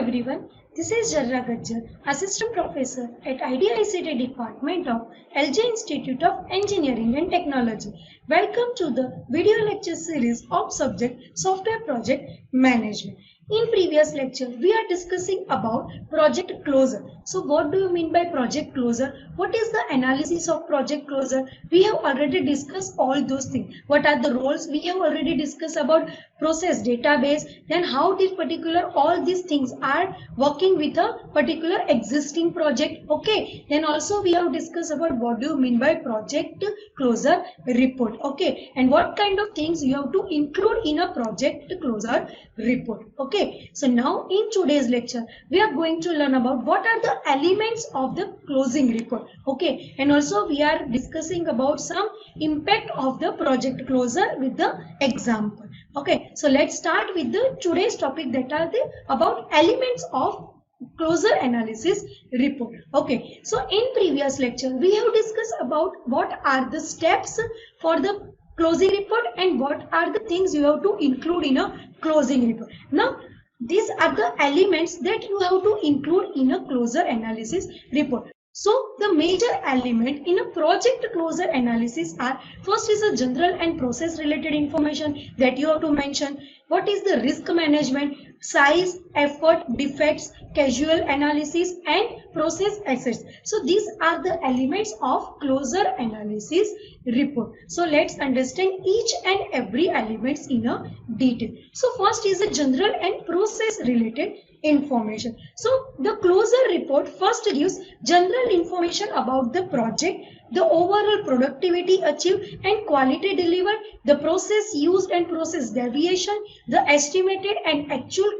everyone, this is Jarra Gajjar, Assistant Professor at IDICT Department of LJ Institute of Engineering and Technology. Welcome to the video lecture series of subject Software Project Management. In previous lecture, we are discussing about project closure. So what do you mean by project closure? What is the analysis of project closure? We have already discussed all those things. What are the roles? We have already discussed about process database, then how this particular all these things are working with a particular existing project. Okay, then also we have discussed about what do you mean by project closure report. Okay, and what kind of things you have to include in a project closure report. Okay, so now in today's lecture we are going to learn about what are the elements of the closing report. Okay, and also we are discussing about some impact of the project closure with the example. Okay, so let's start with the today's topic, that are the about elements of closure analysis report. Okay, so in previous lecture we have discussed about what are the steps for the closing report and what are the things you have to include in a closing report. Now these are the elements that you have to include in a closure analysis report. So the major element in a project closure analysis are, first is a general and process related information that you have to mention. What is the risk management, size, effort, defects, casual analysis and process assets. So these are the elements of closure analysis report. So let's understand each and every elements in a detail. So first is a general and process related information. So the closure report first gives general information about the project, the overall productivity achieved and quality delivered, the process used and process deviation, the estimated and actual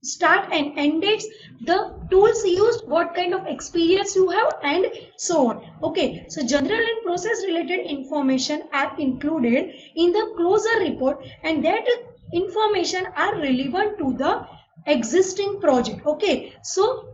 start and end dates, the tools used, what kind of experience you have and so on. Okay, so general and process related information are included in the closure report and that information are relevant to the existing project. Okay, so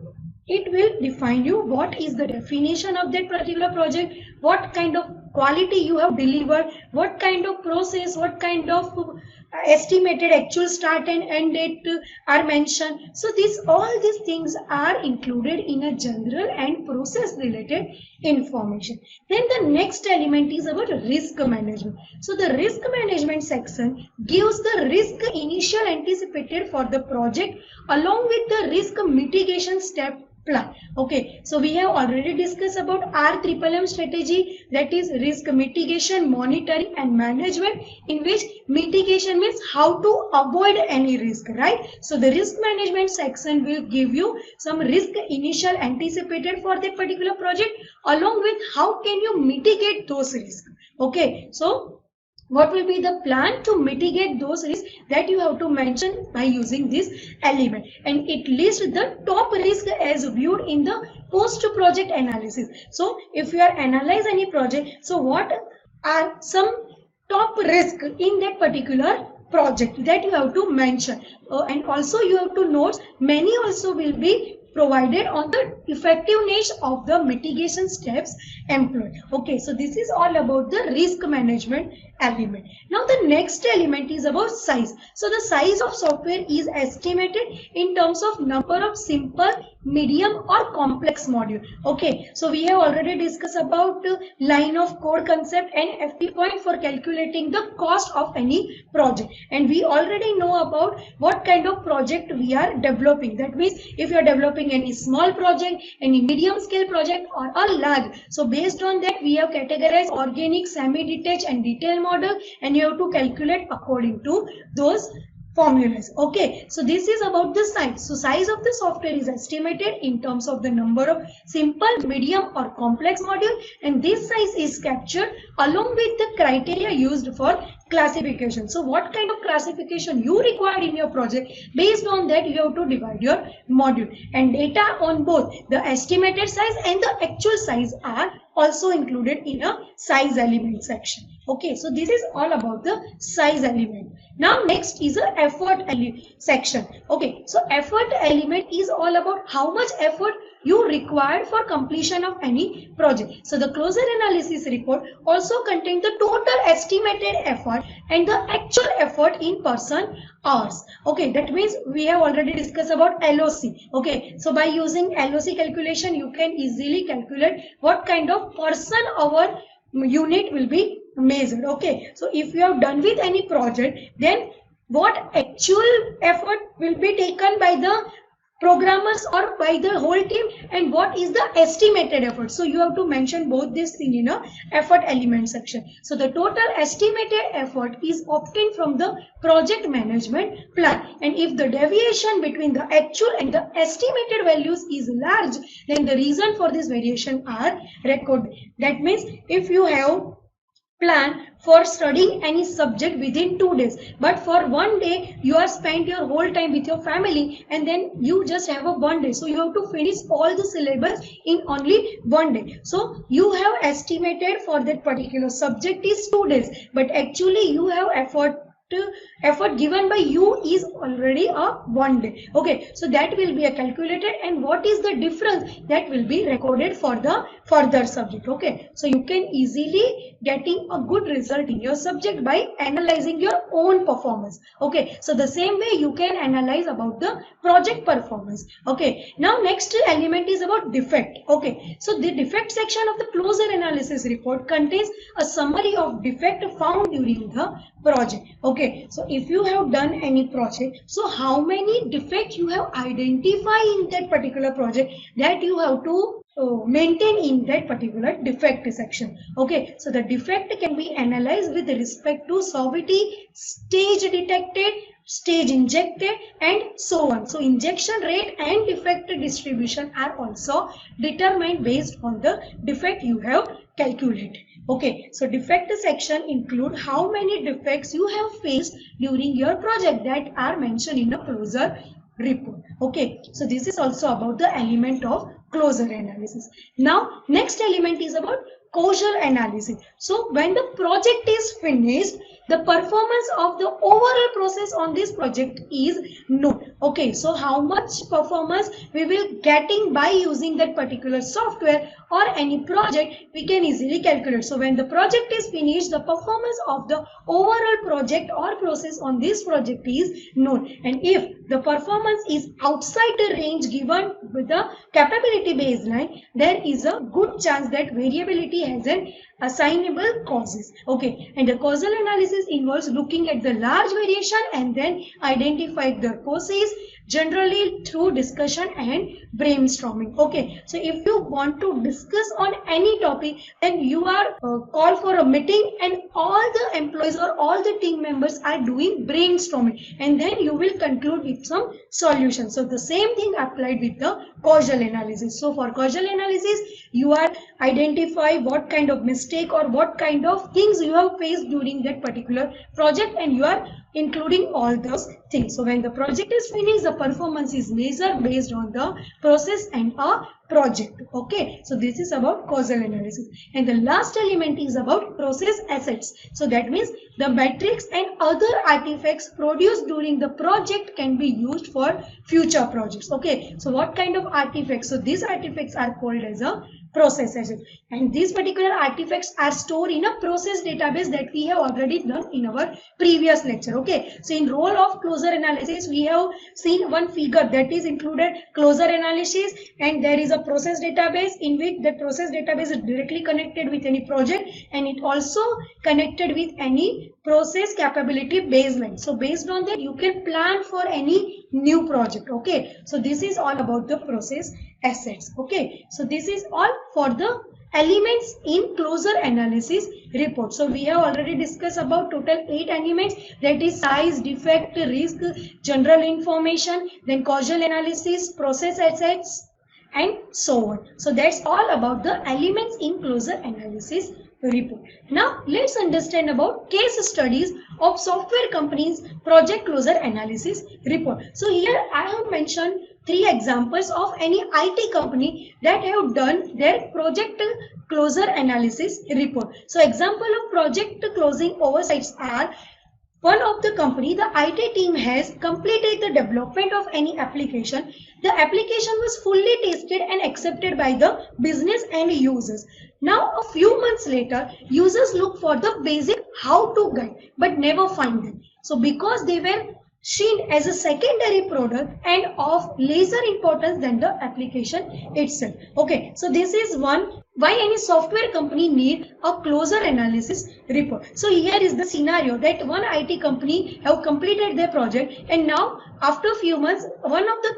it will define you what is the definition of that particular project, what kind of quality you have delivered, what kind of process, what kind of estimated actual start and end date are mentioned. So all these things are included in a general and process related information. Then the next element is about risk management. So the risk management section gives the risk initial anticipated for the project along with the risk mitigation step plan. Okay, so we have already discussed about RMM strategy, that is risk mitigation, monitoring and management, in which mitigation means how to avoid any risk, right? So the risk management section will give you some risk initial anticipated for that particular project along with how can you mitigate those risks. Okay, so what will be the plan to mitigate those risks that you have to mention by using this element, and it lists the top risk as viewed in the post project analysis. So if you are analyze any project, so what are some top risk in that particular project that you have to mention, and also you have to note many also will be provided on the effectiveness of the mitigation steps employed. Okay, so this is all about the risk management element. Now the next element is about size. So the size of software is estimated in terms of number of simple, medium or complex module. Okay, so we have already discussed about line of code concept and FP point for calculating the cost of any project, and we already know about what kind of project we are developing. That means if you are developing any small project, any medium scale project or a large, so based on that we have categorized organic, semi-detached and detailed model, and you have to calculate according to those formulas. Okay, so this is about the size. So size of the software is estimated in terms of the number of simple, medium or complex module, and this size is captured along with the criteria used for classification. So what kind of classification you require in your project, based on that you have to divide your module, and data on both the estimated size and the actual size are also included in a size element section. Okay, so this is all about the size element. Now next is a effort section. Okay, so effort element is all about how much effort you require for completion of any project. So the closure analysis report also contains the total estimated effort and the actual effort in person hours. Okay, that means we have already discussed about LOC. Okay, so by using LOC calculation, you can easily calculate what kind of person hour unit will be measured. Okay, so if you have done with any project, then what actual effort will be taken by the programmers or by the whole team, and what is the estimated effort. So you have to mention both this thing in a effort element section. So the total estimated effort is obtained from the project management plan, and if the deviation between the actual and the estimated values is large, then the reason for this variation are recorded. That means if you have plan for studying any subject within 2 days, but for 1 day you are spent your whole time with your family, and then you just have a 1 day, so you have to finish all the syllabus in only 1 day. So you have estimated for that particular subject is 2 days, but actually you have effort given by you is already a 1 day. Okay, so that will be a calculated, and what is the difference that will be recorded for the further subject. Okay, so you can easily getting a good result in your subject by analyzing your own performance. Okay, so the same way you can analyze about the project performance. Okay, now next element is about defect. Okay, so the defect section of the closure analysis report contains a summary of defect found during the project. Okay, so if you have done any project, so how many defects you have identified in that particular project, that you have to maintain in that particular defect section. Okay, so the defect can be analyzed with respect to severity, stage detected, stage injected, and so on. So injection rate and defect distribution are also determined based on the defect you have calculated. Okay, so defect section include how many defects you have faced during your project that are mentioned in a closure report. Okay, so this is also about the element of closure analysis. Now next element is about causal analysis. So when the project is finished, the performance of the overall process on this project is known. Okay, so how much performance we will getting by using that particular software or any project, we can easily calculate. So when the project is finished, the performance of the overall project or process on this project is known, and if the performance is outside the range given with the capability baseline, there is a good chance that variability has an assignable causes. Okay, and the causal analysis involves looking at the large variation and then identify the causes, generally through discussion and brainstorming. Okay, so if you want to discuss on any topic, then you are called for a meeting, and all the employees or all the team members are doing brainstorming, and then you will conclude with some solution. So the same thing applied with the causal analysis. So for causal analysis, you are identify what kind of mistake or what kind of things you have faced during that particular project, and you are including all those things. So when the project is finished, the performance is measured based on the process and a project. Okay, so this is about causal analysis. And the last element is about process assets. So that means the metrics and other artifacts produced during the project can be used for future projects. Okay, so what kind of artifacts? So these artifacts are called as a process assets, and these particular artifacts are stored in a process database that we have already done in our previous lecture. Okay, so in role of closure analysis, we have seen one figure that is included closure analysis, and there is a process database in which the process database is directly connected with any project, and it also connected with any process capability baseline. So based on that, you can plan for any new project. Okay, so this is all about the process assets. Okay, so this is all for the elements in closure analysis report. So we have already discussed about total 8 elements, that is size, defect, risk, general information, then causal analysis, process assets, and so on. So that's all about the elements in closure analysis report. Now let's understand about case studies of software companies project closure analysis report. So here I have mentioned 3 examples of any IT company that have done their project closure analysis report. So example of project closing oversights are: one of the company, the IT team has completed the development of any application. The application was fully tested and accepted by the business and users. Now a few months later, users look for the basic how-to guide but never find them. So because they were seen as a secondary product and of lesser importance than the application itself. Okay, so this is one why any software company need a closer analysis report. So here is the scenario that one IT company have completed their project, and now after a few months one of the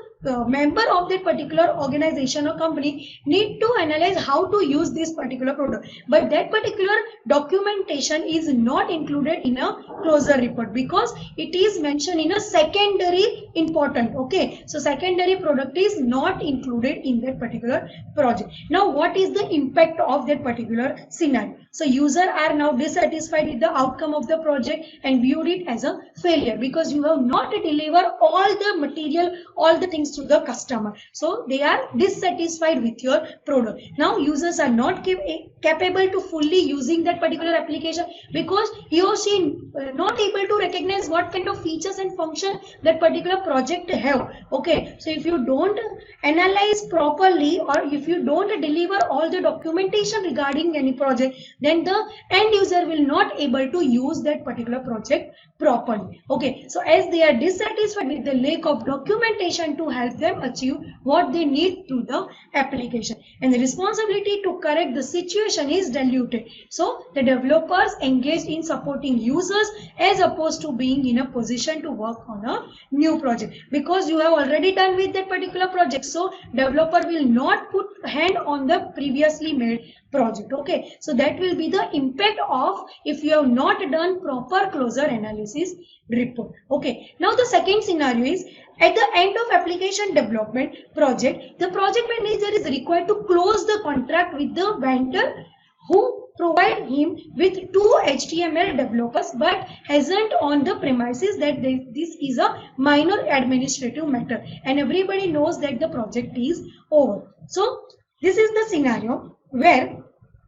member of that particular organization or company need to analyze how to use this particular product, but that particular documentation is not included in a closure report because it is mentioned in a secondary important. Okay, so secondary product is not included in that particular project. Now what is the impact of that particular scenario? So user are now dissatisfied with the outcome of the project and viewed it as a failure because you have not delivered all the material, all the things to the customer. So they are dissatisfied with your product. Now users are not capable to fully using that particular application because he or she not able to recognize what kind of features and function that particular project have. Okay, so if you don't analyze properly or if you don't deliver all the documentation regarding any project, then the end user will not able to use that particular project properly. Okay, so as they are dissatisfied with the lack of documentation to help them achieve what they need to the application, and the responsibility to correct the situation is diluted. So the developers engaged in supporting users as opposed to being in a position to work on a new project because you have already done with that particular project. So developer will not put hand on the previously made project. Okay, so that will be the impact of if you have not done proper closure analysis report. Okay, now the second scenario is at the end of application development project, the project manager is required to close the contract with the vendor who provide him with 2 HTML developers but hasn't on the premises that this is a minor administrative matter and everybody knows that the project is over. So this is the scenario where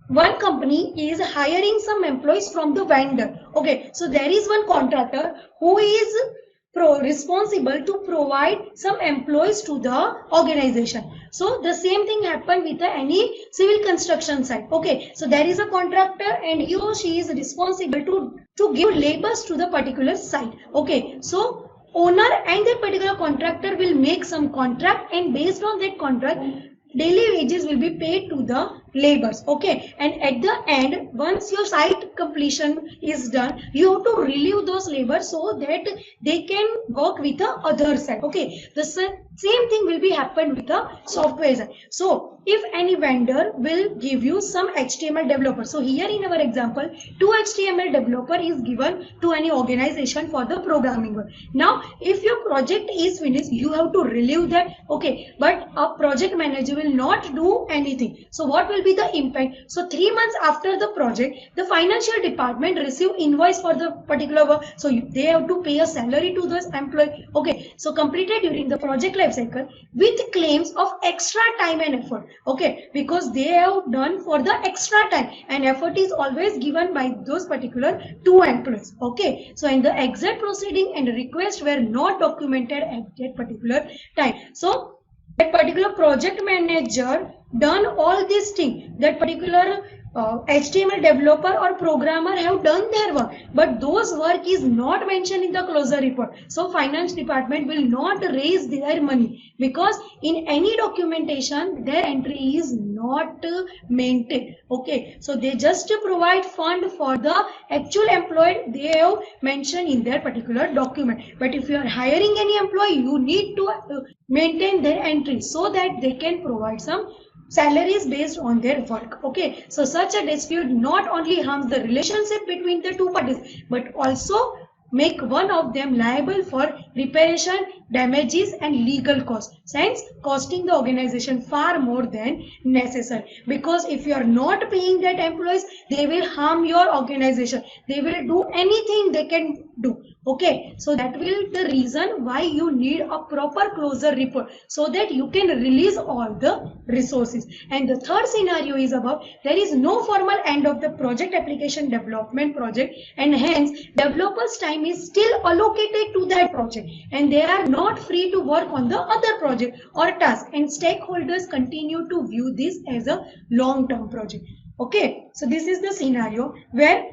one company is hiring some employees from the vendor. Okay, so there is one contractor who is responsible to provide some employees to the organization. So the same thing happened with any civil construction site. Okay, so there is a contractor and he or she is responsible to give labors to the particular site. Okay, so owner and that particular contractor will make some contract, and based on that contract daily wages will be paid to the labors. Okay, and at the end once your site completion is done, you have to relieve those labors so that they can work with the other side. Okay, the same thing will be happen with the software side. So if any vendor will give you some HTML developer, so here in our example 2 HTML developer is given to any organization for the programming work. Now if your project is finished, you have to relieve that. Okay, but a project manager will not do anything. So what will be the impact? So 3 months after the project, the financial department receive invoice for the particular work, so they have to pay a salary to those employee. Okay, so completed during the project life cycle with claims of extra time and effort. Okay, because they have done for the extra time and effort is always given by those particular 2 employees. Okay, so in the exit proceeding and request were not documented at that particular time. So that particular project manager done all these things, that particular HTML developer or programmer have done their work, but those work is not mentioned in the closure report. So finance department will not raise their money because in any documentation their entry is not maintained. Okay, so they just provide fund for the actual employee they have mentioned in their particular document, but if you are hiring any employee, you need to maintain their entry so that they can provide some salaries based on their work. Okay, so such a dispute not only harms the relationship between the 2 parties but also make one of them liable for reparation, damages and legal costs, hence costing the organization far more than necessary. Because if you are not paying that employees, they will harm your organization, they will do anything they can do. Okay, so that will the reason why you need a proper closure report so that you can release all the resources. And the third scenario is about there is no formal end of the project application development project, and hence developers time is still allocated to that project and they are not free to work on the other project or task, and stakeholders continue to view this as a long-term project. Okay, so this is the scenario where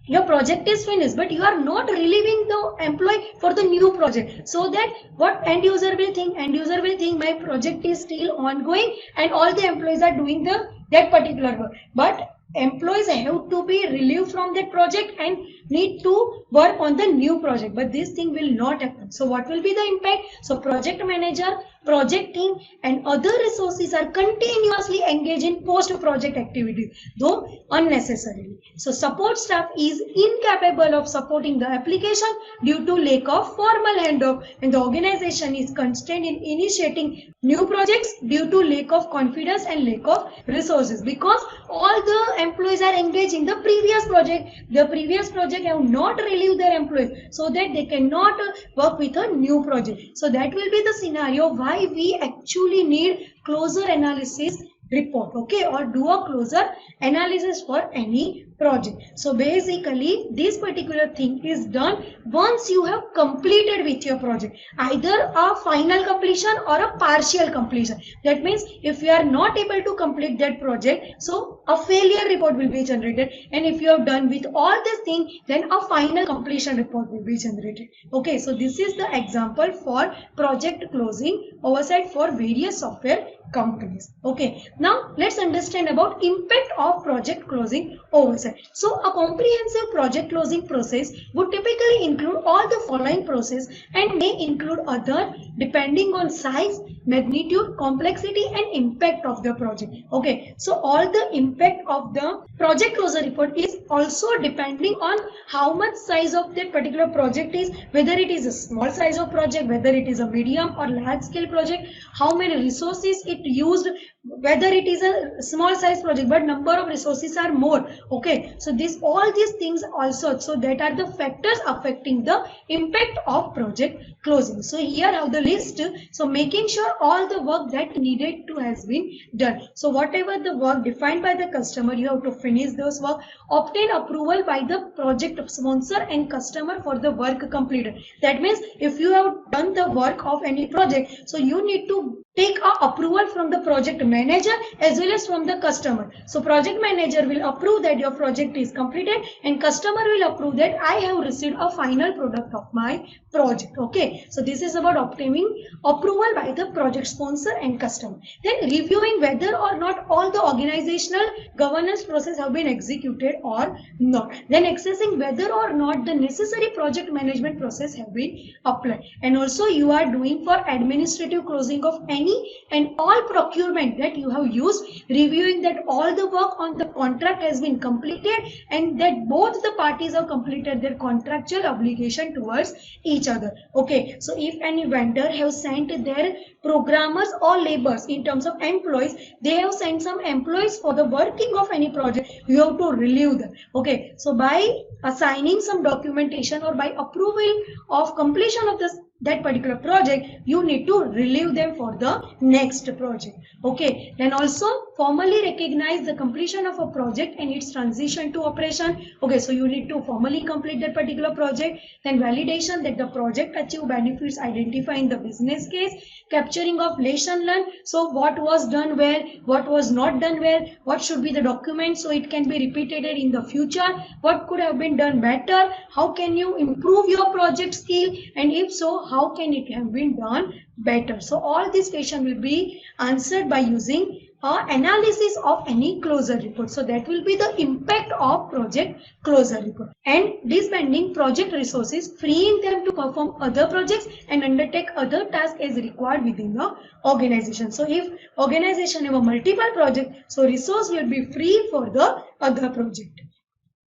your project is finished, but you are not relieving the employee for the new project, so that what end user will think? End user will think my project is still ongoing and all the employees are doing that particular work, but employees have to be relieved from that project and need to work on the new project, but this thing will not happen. So what will be the impact? So project manager, project team and other resources are continuously engaged in post project activities, though unnecessarily. So support staff is incapable of supporting the application due to lack of formal handoff, and the organization is constrained in initiating new projects due to lack of confidence and lack of resources, because all the employees are engaged in the previous project. The previous project have not relieved their employees, so that they cannot work with a new project. So that will be the scenario why we actually need closer analysis report, okay, or do a closer analysis for any project. So basically this particular thing is done once you have completed with your project, either a final completion or a partial completion. That means if you are not able to complete that project, so a failure report will be generated, and if you have done with all this thing, then a final completion report will be generated. Okay, so this is the example for project closing oversight for various software companies. Okay, now let's understand about impact of project closing oversight. So a comprehensive project closing process would typically include all the following process and may include other depending on size, magnitude, complexity and impact of the project. Okay, so all the impact of the project closure report is also depending on how much size of that particular project is, whether it is a small size of project, whether it is a medium or large scale project, how many resources it used, whether it is a small size project but number of resources are more. Okay, so all these things also, so that are the factors affecting the impact of project closing. So here have the list. So making sure all the work that needed to has been done. So whatever the work defined by the customer, you have to finish those work, obtain approval by the project sponsor and customer for the work completed. That means if you have done the work of any project, so you need to take a approval from the project manager as well as from the customer. So project manager will approve that your project is completed and customer will approve that I have received a final product of my project. Okay, so this is about obtaining approval by the project sponsor and customer. Then reviewing whether or not all the organizational governance process have been executed or not. Then assessing whether or not the necessary project management process have been applied. And also you are doing for administrative closing of any and all procurement that you have used, reviewing that all the work on the contract has been completed and that both the parties have completed their contractual obligation towards each other. Okay, so if any vendor have sent their programmers or laborers in terms of employees, they have sent some employees for the working of any project, you have to relieve them. Okay, so by assigning some documentation or by approval of completion of that particular project, you need to relieve them for the next project. Okay, then also formally recognize the completion of a project and its transition to operation. Okay, so you need to formally complete that particular project. Then validation that the project achieved benefits, identifying the business case, capturing of lesson learned. So what was done well, what was not done well, what should be the document so it can be repeated in the future, what could have been done better, how can you improve your project skill, and if so, how can it have been done better. So all these questions will be answered by using analysis of any closure report. So that will be the impact of project closure report. And disbanding project resources, freeing them to perform other projects and undertake other tasks as required within the organization. So if organization have a multiple project, so resource will be free for the other project.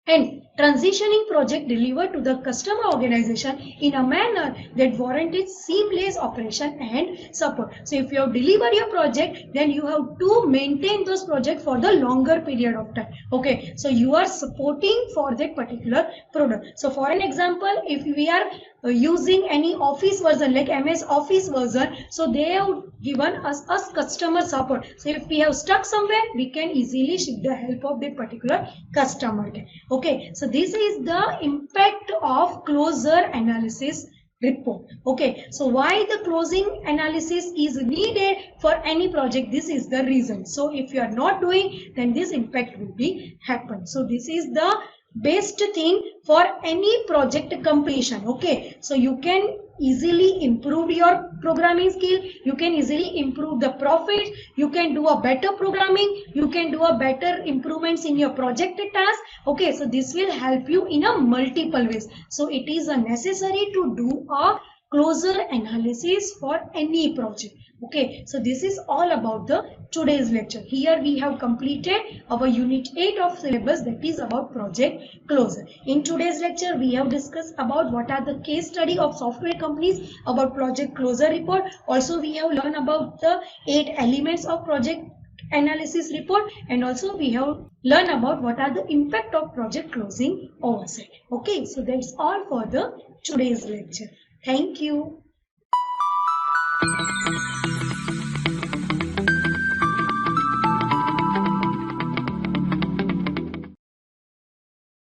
And transitioning project delivered to the customer organization in a manner that warranted seamless operation and support. So if you have delivered your project, then you have to maintain those projects for the longer period of time. Okay, so you are supporting for that particular product. So for an example, if we are using any office version like MS Office version, so they have given us customer support. So if we have stuck somewhere, we can easily seek the help of that particular customer. Okay, so this is the impact of closure analysis report. Okay, so why the closing analysis is needed for any project? This is the reason. So if you are not doing, then this impact will be happen. So this is the best thing for any project completion. Okay, so you can easily improve your programming skill, you can easily improve the profit, you can do a better programming, you can do a better improvements in your project task. Okay, so this will help you in a multiple ways. So it is a necessary to do a closer analysis for any project. Okay, so this is all about the today's lecture. Here we have completed our unit 8 of syllabus, that is about project closure. In today's lecture we have discussed about what are the case study of software companies, about project closure report. Also we have learned about the 8 elements of project analysis report, and also we have learned about what are the impact of project closing oversight. Okay, so that's all for the today's lecture. Thank you.